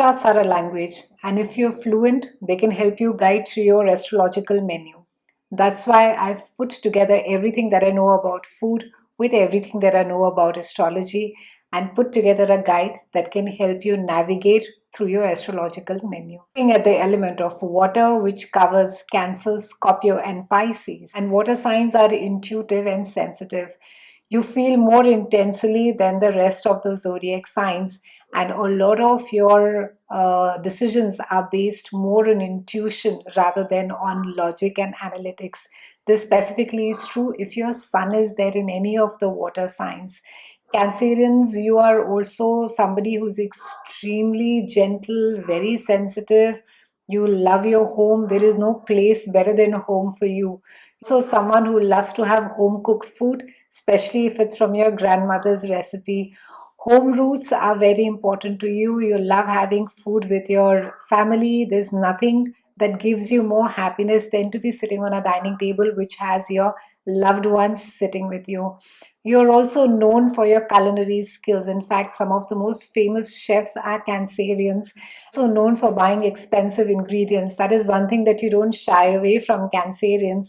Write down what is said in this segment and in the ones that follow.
Charts are a language, and if you're fluent, they can help you guide through your astrological menu. That's why I've put together everything that I know about food with everything that I know about astrology and put together a guide that can help you navigate through your astrological menu. Looking at the element of water, which covers Cancer, Scorpio, and Pisces, and water signs are intuitive and sensitive. You feel more intensely than the rest of the zodiac signs, and a lot of your decisions are based more on intuition rather than on logic and analytics. This specifically is true if your sun is there in any of the water signs. Cancerians, you are also somebody who's extremely gentle, very sensitive. You love your home. There is no place better than home for you. So, someone who loves to have home cooked food, especially if it's from your grandmother's recipe. Home roots are very important to you. You love having food with your family. There's nothing that gives you more happiness than to be sitting on a dining table which has your loved ones sitting with you. You're also known for your culinary skills. In fact, some of the most famous chefs are Cancerians, so known for buying expensive ingredients. That is one thing that you don't shy away from Cancerians.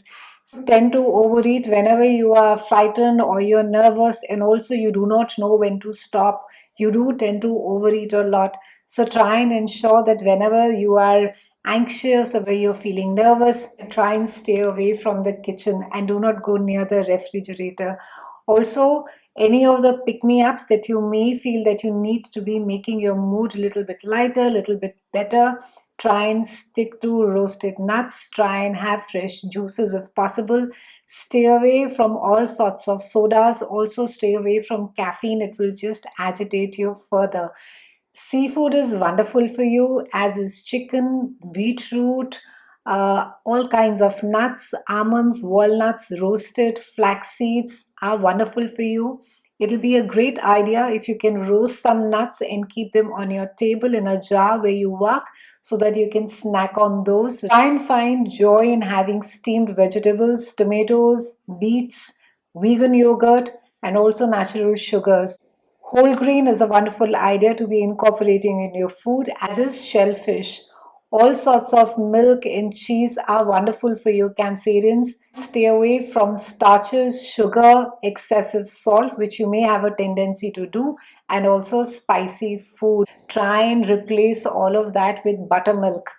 Tend to overeat whenever you are frightened or you're nervous, and also you do not know when to stop. You do tend to overeat a lot. So try and ensure that whenever you are anxious or where you're feeling nervous, try and stay away from the kitchen and do not go near the refrigerator. Also, any of the pick me ups that you may feel that you need to be making your mood a little bit lighter, a little bit better, try and stick to roasted nuts, try and have fresh juices if possible. Stay away from all sorts of sodas, also stay away from caffeine, it will just agitate you further. Seafood is wonderful for you, as is chicken, beetroot, all kinds of nuts, almonds, walnuts, roasted flax seeds are wonderful for you. It'll be a great idea if you can roast some nuts and keep them on your table in a jar where you work so that you can snack on those. Try and find joy in having steamed vegetables, tomatoes, beets, vegan yogurt, and also natural sugars. Whole grain is a wonderful idea to be incorporating in your food, as is shellfish. All sorts of milk and cheese are wonderful for you, Cancerians. Stay away from starches, sugar, excessive salt, which you may have a tendency to do, and also spicy food. Try and replace all of that with buttermilk.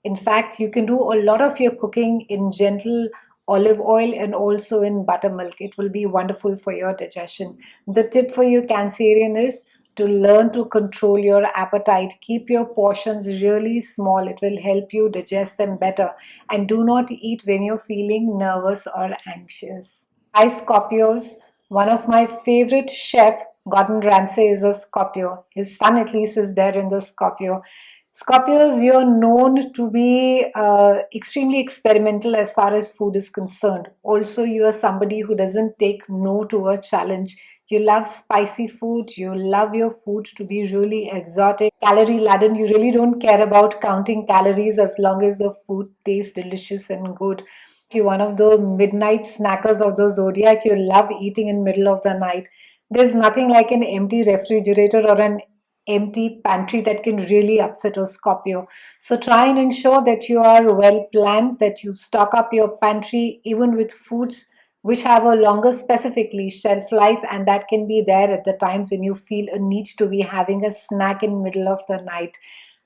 In fact, you can do a lot of your cooking in gentle olive oil and also in buttermilk. It will be wonderful for your digestion. The tip for you, Cancerian, is to learn to control your appetite. Keep your portions really small. It will help you digest them better. And do not eat when you're feeling nervous or anxious. Hi, Scorpios. One of my favorite chef, Gordon Ramsay, is a Scorpio. His son, at least, is there in the Scorpio. Scorpios, you're known to be extremely experimental as far as food is concerned. Also, you are somebody who doesn't take no to a challenge. You love spicy food. You love your food to be really exotic, calorie laden. You really don't care about counting calories as long as the food tastes delicious and good. You're one of the midnight snackers of the zodiac. You love eating in middle of the night. There's nothing like an empty refrigerator or an empty pantry that can really upset a Scorpio. So try and ensure that you are well planned, that you stock up your pantry even with foods which have a longer specifically shelf life, and that can be there at the times when you feel a need to be having a snack in middle of the night.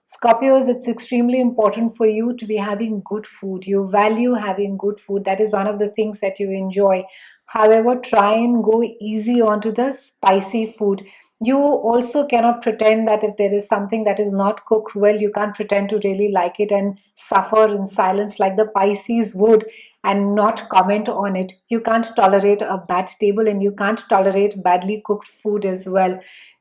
Scorpios, it's extremely important for you to be having good food. You value having good food. That is one of the things that you enjoy. However, try and go easy onto the spicy food. You also cannot pretend that if there is something that is not cooked well, you can't pretend to really like it and suffer in silence like the Pisces would and not comment on it. You can't tolerate a bad table and you can't tolerate badly cooked food as well.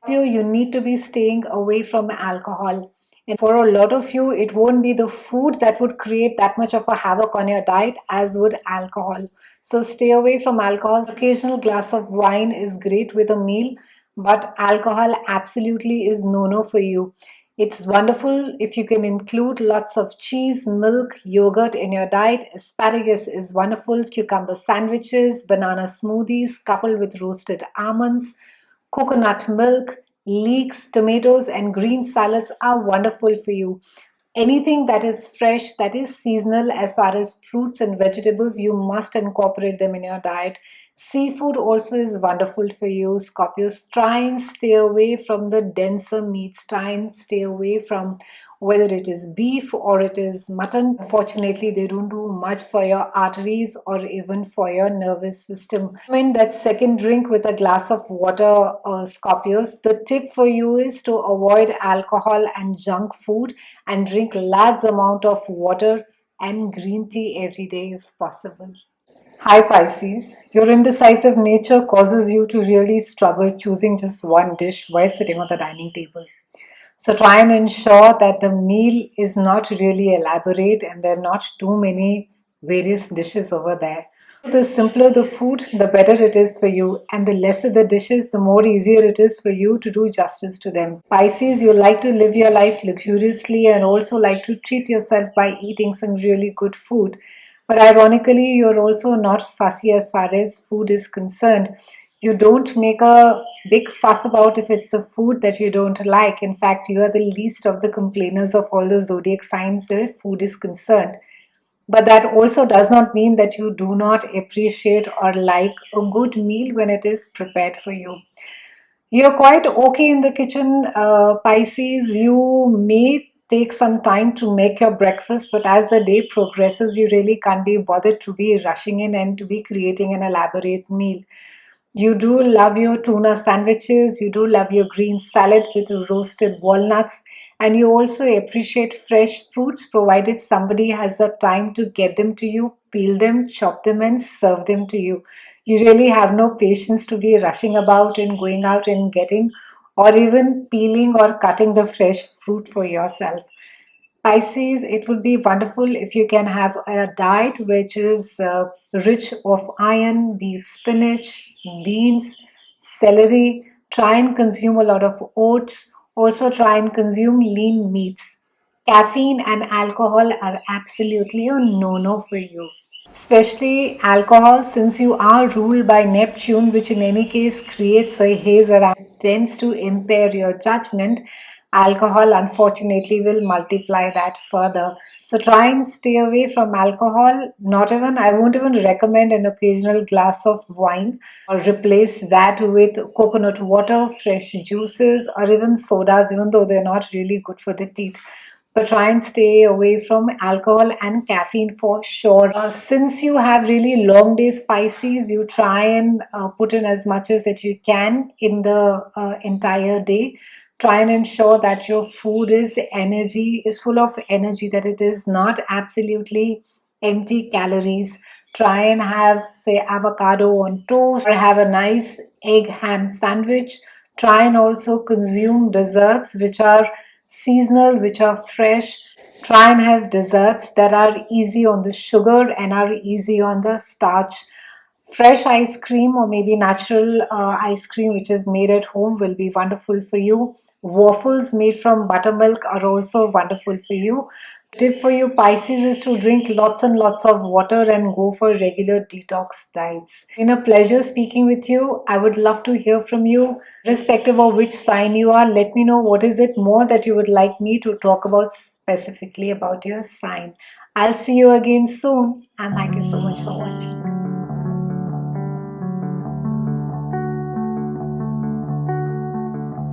You need to be staying away from alcohol. And for a lot of you, it won't be the food that would create that much of a havoc on your diet as would alcohol. So stay away from alcohol. Occasional glass of wine is great with a meal, but alcohol absolutely is no-no for you. It's wonderful if you can include lots of cheese, milk, yogurt in your diet. Asparagus is wonderful. Cucumber sandwiches, banana smoothies coupled with roasted almonds, coconut milk, Leeks, tomatoes, and green salads are wonderful for you. Anything that is fresh, that is seasonal, as far as fruits and vegetables, you must incorporate them in your diet. Seafood also is wonderful for you. Scorpios, try and stay away from the denser meats. Try and stay away from whether it is beef or it is mutton. Unfortunately, they don't do much for your arteries or even for your nervous system. When that second drink with a glass of water, Scorpios, the tip for you is to avoid alcohol and junk food and drink large amount of water and green tea every day if possible. Hi Pisces, your indecisive nature causes you to really struggle choosing just one dish while sitting on the dining table. So try and ensure that the meal is not really elaborate and there are not too many various dishes over there. The simpler the food, the better it is for you, and the lesser the dishes, the more easier it is for you to do justice to them. Pisces, you like to live your life luxuriously and also like to treat yourself by eating some really good food. But ironically, you're also not fussy as far as food is concerned. You don't make a big fuss about if it's a food that you don't like. In fact, you are the least of the complainers of all the zodiac signs where food is concerned. But that also does not mean that you do not appreciate or like a good meal when it is prepared for you. You're quite okay in the kitchen, Pisces. You may take some time to make your breakfast, but as the day progresses, you really can't be bothered to be rushing in and to be creating an elaborate meal. You do love your tuna sandwiches, you do love your green salad with roasted walnuts, and you also appreciate fresh fruits provided somebody has the time to get them to you, peel them, chop them, and serve them to you. You really have no patience to be rushing about and going out and getting or even peeling or cutting the fresh fruit for yourself. Pisces, it would be wonderful if you can have a diet which is rich of iron, be it spinach, beans, celery. Try and consume a lot of oats. Also, try and consume lean meats. Caffeine and alcohol are absolutely a no no for you. Especially alcohol, since you are ruled by Neptune, which in any case creates a haze around, tends to impair your judgment. Alcohol, unfortunately, will multiply that further. So try and stay away from alcohol. Not even, I won't even recommend an occasional glass of wine, or replace that with coconut water, fresh juices, or even sodas, even though they're not really good for the teeth, but try and stay away from alcohol and caffeine for sure. Since you have really long days, Pisces, you try and put in as much as that you can in the entire day. Try and ensure that your food is energy, is full of energy, that it is not absolutely empty calories. Try and have, say, avocado on toast or have a nice egg ham sandwich. Try and also consume desserts which are seasonal, which are fresh. Try and have desserts that are easy on the sugar and are easy on the starch. Fresh ice cream or maybe natural ice cream which is made at home will be wonderful for you. Waffles made from buttermilk are also wonderful for you. Tip for you Pisces is to drink lots and lots of water and go for regular detox diets. Been a pleasure speaking with you. I would love to hear from you. Irrespective of which sign you are, let me know what is it more that you would like me to talk about specifically about your sign. I'll see you again soon, and thank you so much for watching.